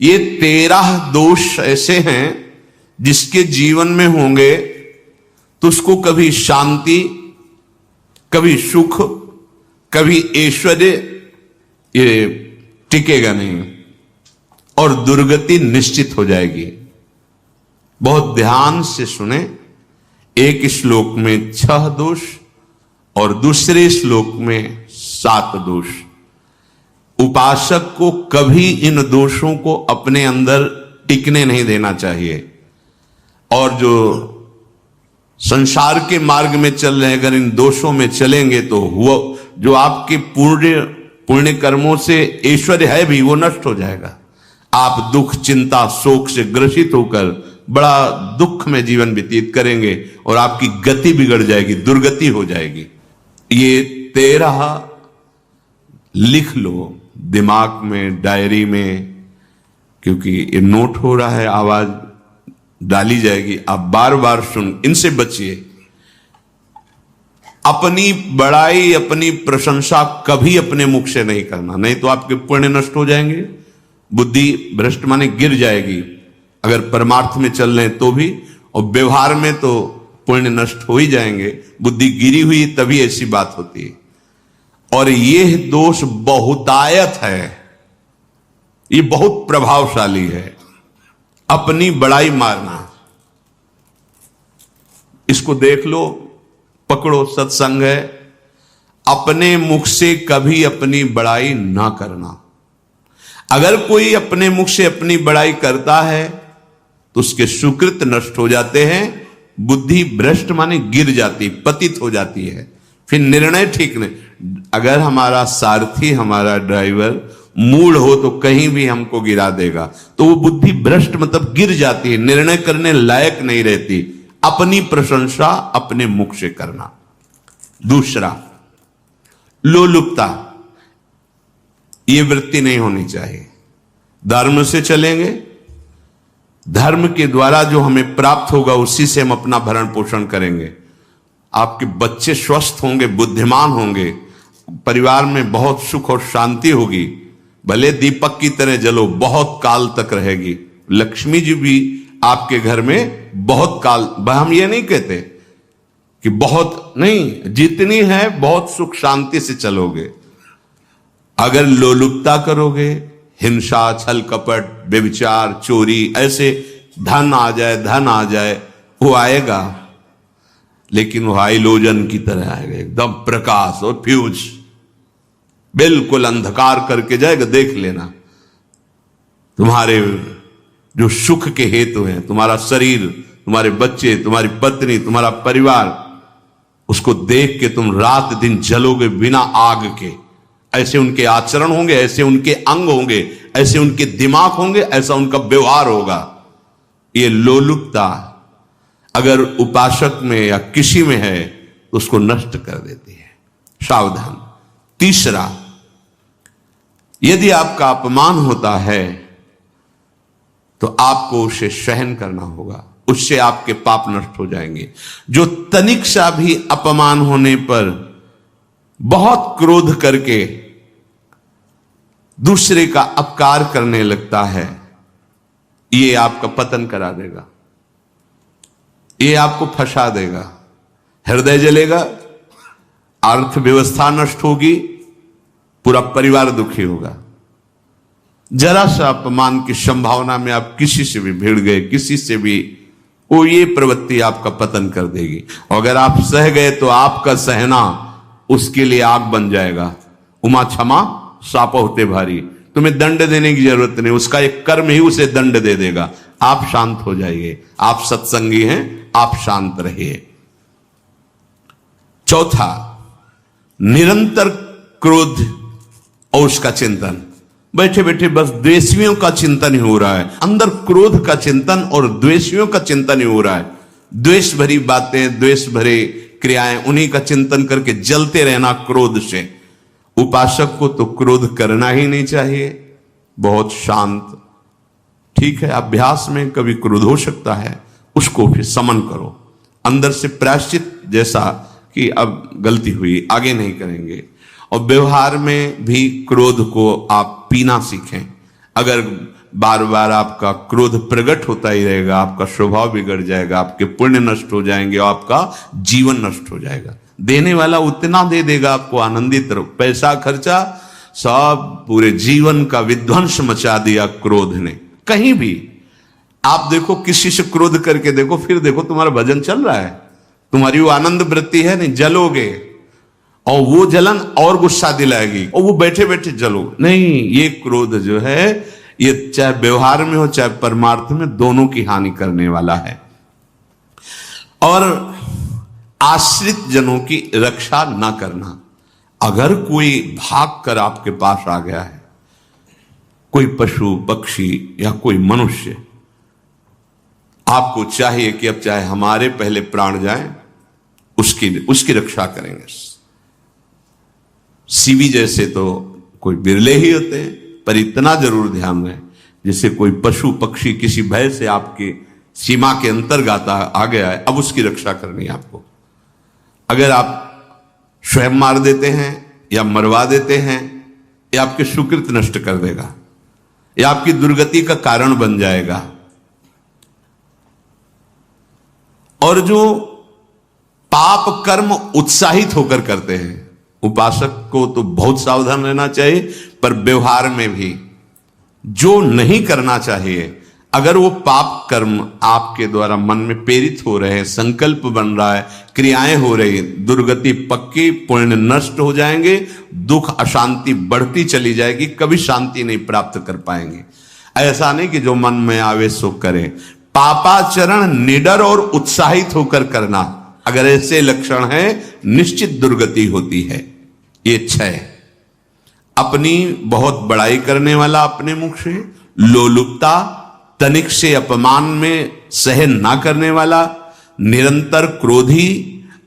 ये 13 दोष ऐसे हैं जिसके जीवन में होंगे तो उसको कभी शांति, कभी सुख, कभी ऐश्वर्य ये टिकेगा नहीं और दुर्गति निश्चित हो जाएगी। बहुत ध्यान से सुने। एक श्लोक में 6 दोष और दूसरे श्लोक में 7 दोष। उपासक को कभी इन दोषों को अपने अंदर टिकने नहीं देना चाहिए। और जो संसार के मार्ग में चल रहे हैं, अगर इन दोषों में चलेंगे तो वो जो आपके पुण्य कर्मों से ऐश्वर्य है भी वो नष्ट हो जाएगा। आप दुख, चिंता, शोक से ग्रसित होकर बड़ा दुख में जीवन व्यतीत करेंगे और आपकी गति बिगड़ जाएगी, दुर्गति हो जाएगी। ये 13 लिख लो दिमाग में, डायरी में, क्योंकि ये नोट हो रहा है, आवाज डाली जाएगी, आप बार बार सुन, इनसे बचिए। अपनी बड़ाई, अपनी प्रशंसा कभी अपने मुख से नहीं करना, नहीं तो आपके पुण्य नष्ट हो जाएंगे, बुद्धि भ्रष्ट माने गिर जाएगी। अगर परमार्थ में चल रहे तो भी, और व्यवहार में तो पुण्य नष्ट हो ही जाएंगे। बुद्धि गिरी हुई तभी ऐसी बात होती है। और यह दोष बहुतायत है, ये बहुत प्रभावशाली है। अपनी बड़ाई मारना, इसको देख लो, पकड़ो, सत्संग है। अपने मुख से कभी अपनी बड़ाई ना करना। अगर कोई अपने मुख से अपनी बड़ाई करता है तो उसके सुकृत नष्ट हो जाते हैं, बुद्धि भ्रष्ट माने गिर जाती, पतित हो जाती है, फिर निर्णय ठीक नहीं। अगर हमारा सारथी, हमारा ड्राइवर मूढ़ हो तो कहीं भी हमको गिरा देगा, तो वो बुद्धि भ्रष्ट मतलब गिर जाती है, निर्णय करने लायक नहीं रहती। अपनी प्रशंसा अपने मुख से करना। दूसरा, लोलुपता, ये वृत्ति नहीं होनी चाहिए। धर्म से चलेंगे, धर्म के द्वारा जो हमें प्राप्त होगा उसी से हम अपना भरण पोषण करेंगे। आपके बच्चे स्वस्थ होंगे, बुद्धिमान होंगे, परिवार में बहुत सुख और शांति होगी। भले दीपक की तरह जलो, बहुत काल तक रहेगी। लक्ष्मी जी भी आपके घर में बहुत काल, हम ये नहीं कहते कि बहुत नहीं, जितनी है बहुत सुख शांति से चलोगे। अगर लोलुपता करोगे, हिंसा, छल कपट, व्यभिचार, चोरी, ऐसे धन आ जाए, वो आएगा, लेकिन वो हाइलोजन की तरह आएगा, एकदम प्रकाश और फ्यूज, बिल्कुल अंधकार करके जाएगा। देख लेना, तुम्हारे जो सुख के हेतु हैं, तुम्हारा शरीर, तुम्हारे बच्चे, तुम्हारी पत्नी, तुम्हारा परिवार, उसको देख के तुम रात दिन जलोगे बिना आग के। ऐसे उनके आचरण होंगे, ऐसे उनके अंग होंगे, ऐसे उनके दिमाग होंगे, ऐसा उनका व्यवहार होगा। ये लोलुपता अगर उपासक में या किसी में है तो उसको नष्ट कर देती है। सावधान। तीसरा, यदि आपका अपमान होता है तो आपको उसे सहन करना होगा, उससे आपके पाप नष्ट हो जाएंगे। जो तनिक सा भी अपमान होने पर बहुत क्रोध करके दूसरे का अपकार करने लगता है, ये आपका पतन करा देगा, ये आपको फंसा देगा, हृदय जलेगा, अर्थव्यवस्था नष्ट होगी, पूरा परिवार दुखी होगा। जरा सा अपमान की संभावना में आप किसी से भी भिड़ गए, किसी से भी, वो ये प्रवृत्ति आपका पतन कर देगी। और अगर आप सह गए तो आपका सहना उसके लिए आग बन जाएगा। उमा क्षमा साप होते भारी, तुम्हें दंड देने की जरूरत नहीं, उसका एक कर्म ही उसे दंड दे देगा। आप शांत हो जाइए, आप सत्संगी हैं, आप शांत रहिए। चौथा, निरंतर क्रोध और उसका चिंतन। बैठे बैठे बस द्वेषियों का चिंतन ही हो रहा है, अंदर क्रोध का चिंतन और द्वेषियों का चिंतन ही हो रहा है। द्वेष भरी बातें, द्वेष भरे क्रियाएं, उन्हीं का चिंतन करके जलते रहना क्रोध से। उपासक को तो क्रोध करना ही नहीं चाहिए, बहुत शांत। ठीक है, अभ्यास में कभी क्रोध हो सकता है, उसको फिर समन करो, अंदर से प्रायश्चित, जैसा कि अब गलती हुई, आगे नहीं करेंगे। और व्यवहार में भी क्रोध को आप पीना सीखें। अगर बार बार आपका क्रोध प्रकट होता ही रहेगा, आपका स्वभाव बिगड़ जाएगा, आपके पुण्य नष्ट हो जाएंगे और आपका जीवन नष्ट हो जाएगा। देने वाला उतना दे देगा आपको आनंदित रहो, पैसा खर्चा सब पूरे जीवन का विध्वंस मचा दिया क्रोध ने। कहीं भी आप देखो, किसी से क्रोध करके देखो, फिर देखो तुम्हारा भजन चल रहा है, तुम्हारी वो आनंद वृत्ति है नहीं, जलोगे और वो जलन और गुस्सा दिलाएगी और वो बैठे बैठे जलो नहीं। ये क्रोध जो है ये चाहे व्यवहार में हो चाहे परमार्थ में, दोनों की हानि करने वाला है। और आश्रित जनों की रक्षा ना करना। अगर कोई भाग कर आपके पास आ गया है, कोई पशु पक्षी या कोई मनुष्य, आपको चाहिए कि अब चाहे हमारे पहले प्राण जाएं, उसकी रक्षा करेंगे। सीवी जैसे तो कोई बिरले ही होते हैं, पर इतना जरूर ध्यान रहे, जैसे कोई पशु पक्षी किसी भय से आपके सीमा के अंतर्गत आ गया है, अब उसकी रक्षा करनी है आपको। अगर आप स्वयं मार देते हैं या मरवा देते हैं, या आपके सुकृत नष्ट कर देगा, या आपकी दुर्गति का कारण बन जाएगा। और जो पाप कर्म उत्साहित होकर करते हैं, उपासक को तो बहुत सावधान रहना चाहिए, पर व्यवहार में भी जो नहीं करना चाहिए, अगर वो पाप कर्म आपके द्वारा मन में प्रेरित हो रहे हैं, संकल्प बन रहा है, क्रियाएं हो रही, दुर्गति पक्की, पुण्य नष्ट हो जाएंगे, दुख अशांति बढ़ती चली जाएगी, कभी शांति नहीं प्राप्त कर पाएंगे। ऐसा नहीं कि जो मन में आवे सो करे। पापाचरण निडर और उत्साहित होकर करना, अगर ऐसे लक्षण है, निश्चित दुर्गति होती है। ये 6, अपनी बहुत बड़ाई करने वाला अपने मुख से, लोलुपता, तनिक से अपमान में सहन ना करने वाला, निरंतर क्रोधी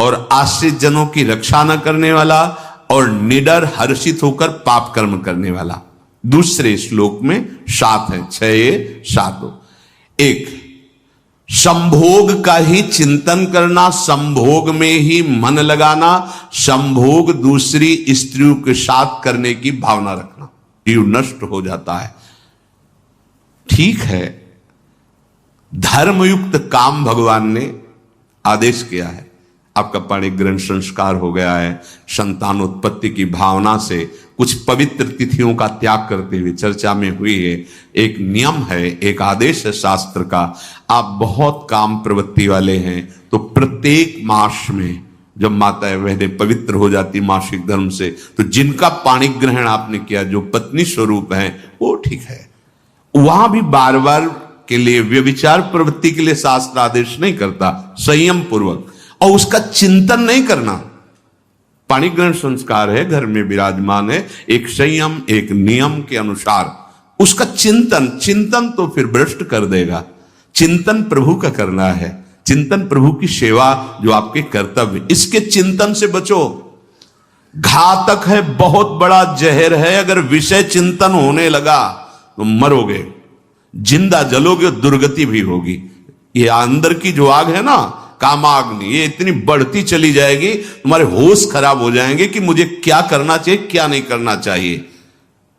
और आश्रित जनों की रक्षा न करने वाला, और निडर हर्षित होकर पाप कर्म करने वाला। दूसरे श्लोक में 7 है, 6 7 हो। 1, संभोग का ही चिंतन करना, संभोग में ही मन लगाना, संभोग दूसरी स्त्रियों के साथ करने की भावना रखना, जीव नष्ट हो जाता है। ठीक है, धर्मयुक्त काम भगवान ने आदेश किया है, आपका पाणिक ग्रहण संस्कार हो गया है, संतानोत्पत्ति की भावना से कुछ पवित्र तिथियों का त्याग करते हुए चर्चा में हुई है। एक नियम है, एक आदेश है शास्त्र का। आप बहुत काम प्रवृत्ति वाले हैं तो प्रत्येक मास में जब माता बहनें पवित्र हो जाती मासिक धर्म से, तो जिनका पाणिक ग्रहण आपने किया, जो पत्नी स्वरूप है, वो ठीक है। वहां भी बार बार के लिए व्यभिचार प्रवृत्ति के लिए शास्त्र आदेश नहीं करता, संयम पूर्वक, और उसका चिंतन नहीं करना। पाणिक ग्रहण संस्कार है, घर में विराजमान है, एक संयम एक नियम के अनुसार उसका चिंतन तो फिर भ्रष्ट कर देगा। चिंतन प्रभु का करना है, चिंतन प्रभु की सेवा जो आपके कर्तव्य, इसके चिंतन से बचो। घातक है, बहुत बड़ा जहर है, अगर विषय चिंतन होने लगा तो मरोगे, जिंदा जलोगे, दुर्गति भी होगी। ये अंदर की जो आग है ना, कामाग्नि, ये इतनी बढ़ती चली जाएगी, तुम्हारे होश खराब हो जाएंगे कि मुझे क्या करना चाहिए क्या नहीं करना चाहिए।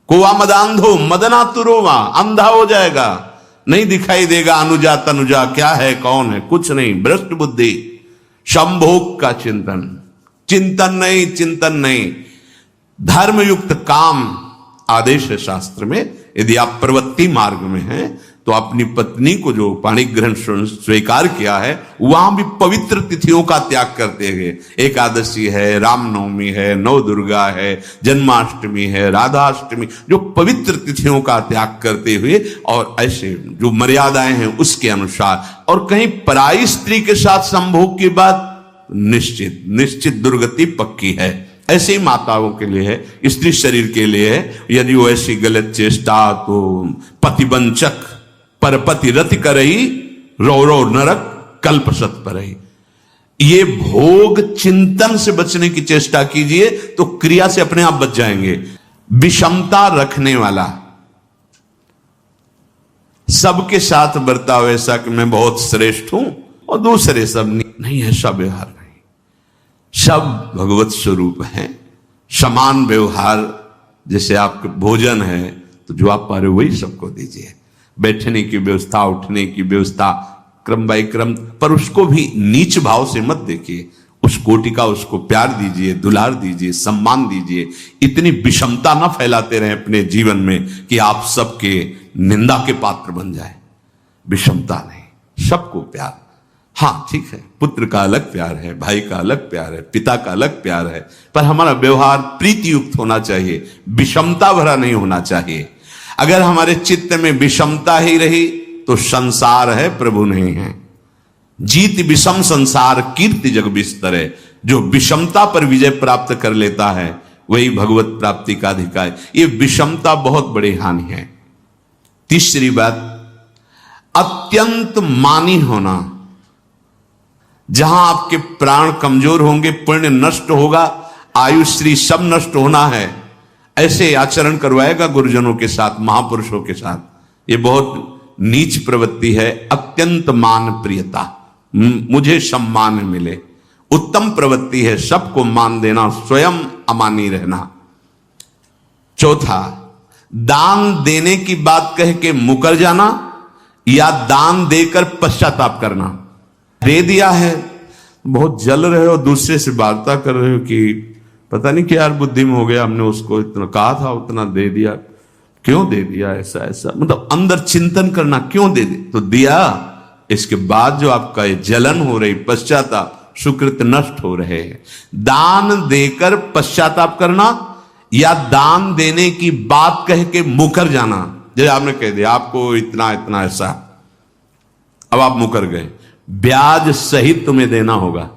कोवा मदांधो मदना तुरोवा, अंधा हो जाएगा, नहीं दिखाई देगा अनुजा तनुजा क्या है कौन है, कुछ नहीं, भ्रष्ट बुद्धि। संभोग का चिंतन नहीं, धर्मयुक्त काम आदेश है शास्त्र में। यदि आप प्रवृत्ति मार्ग में हैं तो अपनी पत्नी को जो पाणिक ग्रहण स्वीकार किया है, वहां भी पवित्र तिथियों का त्याग करते हुए, एकादशी है, रामनवमी है, नव दुर्गा है, जन्माष्टमी है, राधाष्टमी, जो पवित्र तिथियों का त्याग करते हुए, और ऐसे जो मर्यादाएं हैं उसके अनुसार। और कहीं पराई स्त्री के साथ संभोग की बात, निश्चित दुर्गति पक्की है। ऐसे ही माताओं के लिए है, स्त्री शरीर के लिए है। यदि वो ऐसी गलत चेष्टा, तो पतिवंचक परपति रति करई, रौ नरक कल्प सत परई। ये भोग चिंतन से बचने की चेष्टा कीजिए तो क्रिया से अपने आप बच जाएंगे। विषमता रखने वाला, सबके साथ बर्ताव ऐसा कि मैं बहुत श्रेष्ठ हूं और दूसरे सब नहीं, ऐसा व्यवहार नहीं। सब भगवत स्वरूप हैं, समान व्यवहार। जैसे आपके भोजन है तो जो आप पा रहे हो वही सबको दीजिए। बैठने की व्यवस्था, उठने की व्यवस्था, क्रम बाय क्रम, पर उसको भी नीच भाव से मत देखिए। उस कोटि का उसको प्यार दीजिए, दुलार दीजिए, सम्मान दीजिए। इतनी विषमता ना फैलाते रहे अपने जीवन में कि आप सबके निंदा के पात्र बन जाए। विषमता नहीं, सबको प्यार। हाँ ठीक है, पुत्र का अलग प्यार है, भाई का अलग प्यार है, पिता का अलग प्यार है, पर हमारा व्यवहार प्रीति युक्त होना चाहिए, विषमता भरा नहीं होना चाहिए। अगर हमारे चित्त में विषमता ही रही तो संसार है, प्रभु नहीं है। जीत विषम संसार, कीर्ति जग बिस्तरे। जो विषमता पर विजय प्राप्त कर लेता है वही भगवत प्राप्ति का अधिकारी। ये विषमता बहुत बड़ी हानि है। तीसरी बात, अत्यंत मानी होना। जहां आपके प्राण कमजोर होंगे, पुण्य नष्ट होगा, आयुश्री सब नष्ट होना है, ऐसे आचरण करवाएगा गुरुजनों के साथ, महापुरुषों के साथ। ये बहुत नीच प्रवृत्ति है। अत्यंत मान प्रियता, मुझे सम्मान मिले, उत्तम प्रवृत्ति है। सबको मान देना, स्वयं अमानी रहना। चौथा, दान देने की बात कह के मुकर जाना या दान देकर पश्चाताप करना। दे दिया है, बहुत जल रहे हो, दूसरे से वार्ता कर रहे हो कि पता नहीं क्या यार बुद्धि में हो गया, हमने उसको इतना कहा था, उतना दे दिया, क्यों दे दिया, ऐसा ऐसा, मतलब अंदर चिंतन करना, क्यों दे दे तो दिया। इसके बाद जो आपका ये जलन हो रही, पश्चाताप, सुकृत नष्ट हो रहे हैं। दान देकर पश्चाताप करना या दान देने की बात कह के मुकर जाना। जैसे आपने कह दिया आपको इतना इतना ऐसा, अब आप मुकर गए, ब्याज सहित तुम्हें देना होगा,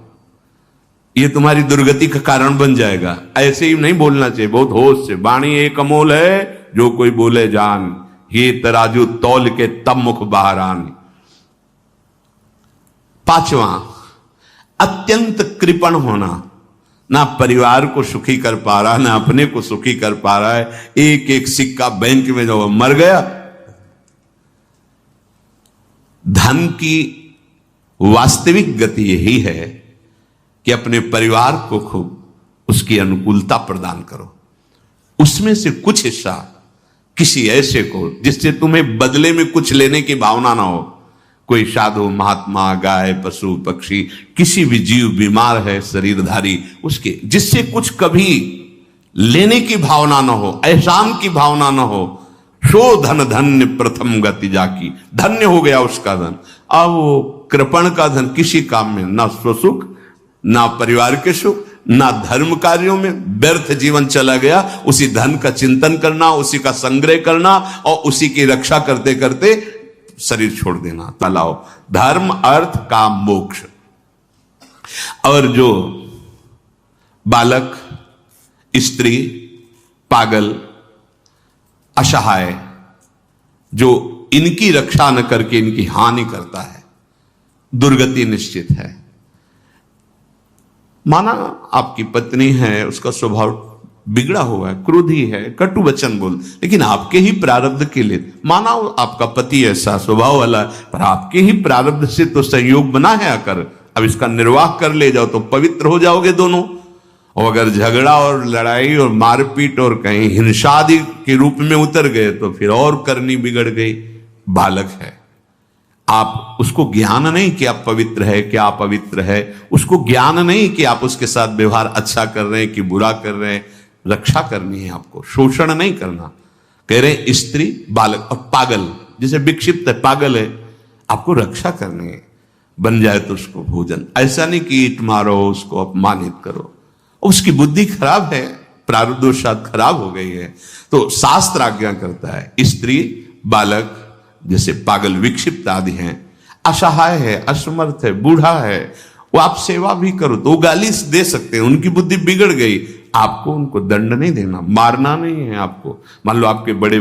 ये तुम्हारी दुर्गति का कारण बन जाएगा। ऐसे ही नहीं बोलना चाहिए, बहुत होश से। वाणी एक अमोल है, जो कोई बोले जान, ये तराजू तौल के तब मुख बाहर आन। पांचवा, अत्यंत कृपण होना। ना परिवार को सुखी कर पा रहा, ना अपने को सुखी कर पा रहा है। एक एक सिक्का बैंक में जो मर गया। धन की वास्तविक गति यही है कि अपने परिवार को खूब उसकी अनुकूलता प्रदान करो, उसमें से कुछ हिस्सा किसी ऐसे को जिससे तुम्हें बदले में कुछ लेने की भावना ना हो। कोई साधु महात्मा, गाय, पशु, पक्षी, किसी भी जीव बीमार है, शरीरधारी, उसके जिससे कुछ कभी लेने की भावना ना हो, एहसान की भावना ना हो। सो धन धन्य प्रथम गति जाकी, धन्य हो गया उसका धन। अब वो कृपण का धन किसी काम में ना स्वसुख, ना परिवार के सुख, ना धर्म कार्यों में, व्यर्थ जीवन चला गया। उसी धन का चिंतन करना, उसी का संग्रह करना और उसी की रक्षा करते करते शरीर छोड़ देना। तलाओ धर्म, अर्थ, काम, मोक्ष। और जो बालक, स्त्री, पागल, असहाय, जो इनकी रक्षा न करके इनकी हानि करता है, दुर्गति निश्चित है। माना आपकी पत्नी है, उसका स्वभाव बिगड़ा हुआ है, क्रोधी है, कटु वचन बोल, लेकिन आपके ही प्रारब्ध के लिए। माना आपका पति ऐसा स्वभाव वाला है, पर आपके ही प्रारब्ध से तो संयोग बना है आकर, अब इसका निर्वाह कर ले जाओ तो पवित्र हो जाओगे दोनों। और अगर झगड़ा और लड़ाई और मारपीट और कहीं हिंसा आदि के रूप में उतर गए तो फिर और करनी बिगड़ गई। बालक है, आप उसको ज्ञान नहीं कि आप पवित्र है, कि आप पवित्र है, उसको ज्ञान नहीं कि आप उसके साथ व्यवहार अच्छा कर रहे हैं कि बुरा कर रहे हैं। रक्षा करनी है आपको, शोषण नहीं करना। कह रहे हैं स्त्री, बालक और पागल, जिसे विक्षिप्त है, पागल है, आपको रक्षा करनी है। बन जाए तो उसको भोजन, ऐसा नहीं कि ईट मारो, उसको अपमानित करो। उसकी बुद्धि खराब है, प्रारब्धवशात खराब हो गई है, तो शास्त्र आज्ञा करता है स्त्री, बालक, जैसे पागल, विक्षिप्त आदि हैं, असहाय है, असमर्थ है, बूढ़ा है, वो आप सेवा भी करो तो वो गाली दे सकते हैं, उनकी बुद्धि बिगड़ गई। आपको उनको दंड नहीं देना, मारना नहीं है आपको। मान लो आपके बड़े